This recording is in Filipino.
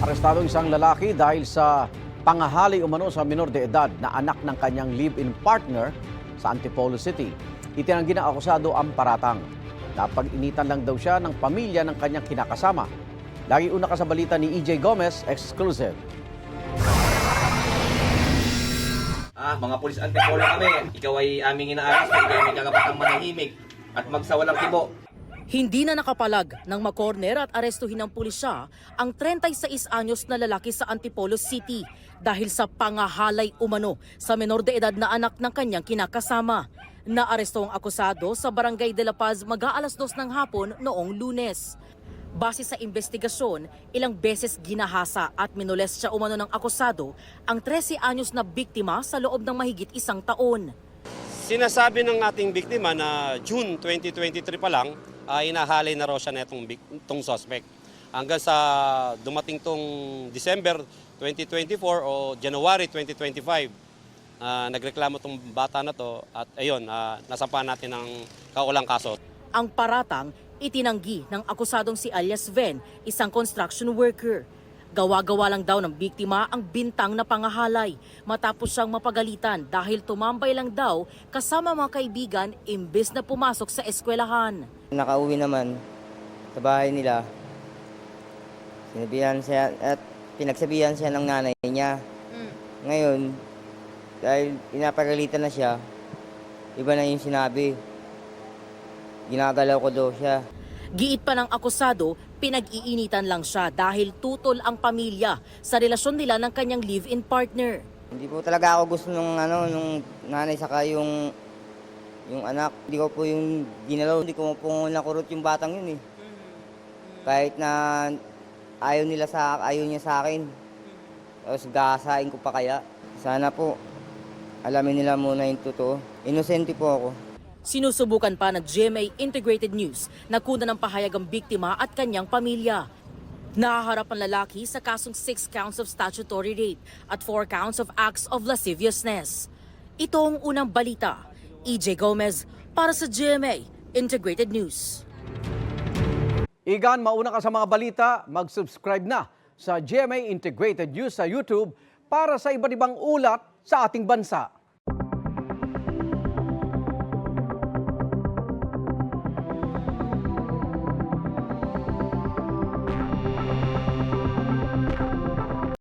Arestado isang lalaki dahil sa pangahali umano sa minor de edad na anak ng kanyang live-in partner sa Antipolo City. Itinanggi ng akusado ang paratang. Napag-initan lang daw siya ng pamilya ng kanyang kinakasama. Lagi una ka sa balita ni EJ Gomez, exclusive. Mga pulis Antipolo kami. Ikaw ay aming inaayos na ikaw ay may karapatang manahimik at magsawalang tibo. Hindi na nakapalag ng makorner at arestuhin ng pulisya ang 36 anyos na lalaki sa Antipolo City dahil sa pangahalay umano sa menor de edad na anak ng kanyang kinakasama. Naaresto ang akusado sa Barangay de la Paz mag-aalas 2 ng hapon noong Lunes. Base sa investigasyon, ilang beses ginahasa at minolest siya umano ng akusado ang 13 anyos na biktima sa loob ng mahigit isang taon. Sinasabi ng ating biktima na June 2023 pa lang, inahalay na raw siya na itong suspect. Hanggang sa dumating tong December 2024 o January 2025, nagreklamo itong bata na to at ayun, nasampahan natin ng kaulang kaso. Ang paratang itinanggi ng akusadong si alias Ven, isang construction worker. Gawa-gawa lang daw ng biktima ang bintang na pangahalay matapos siyang mapagalitan dahil tumambay lang daw kasama mga kaibigan imbes na pumasok sa eskwelahan. Nakauwi naman sa bahay nila. Sinabihan siya at pinagsabihan siya ng nanay niya. Ngayon, dahil pinapagalitan na siya, iba na yung sinabi. Ginagalaw ko daw siya. Giit pa ng akusado, pinag-iinitan lang siya dahil tutol ang pamilya sa relasyon nila ng kanyang live-in partner. Hindi po talaga ako gusto nung nanay saka yung anak. Hindi ko po yung ginalaw. Hindi ko po nakurot yung batang yun eh. Kahit na ayaw niya sa akin. Tapos gasain ko pa kaya. Sana po alamin nila muna yung totoo. Inosente po ako. Sinusubukan pa ng GMA Integrated News na kunan ng pahayag ang biktima at kanyang pamilya. Nahaharap ang lalaki sa kasong 6 counts of statutory rape at 4 counts of acts of lasciviousness. Ito ang unang balita. EJ Gomez para sa GMA Integrated News. Igan, mauna ka sa mga balita, mag-subscribe na sa GMA Integrated News sa YouTube para sa iba't ibang ulat sa ating bansa.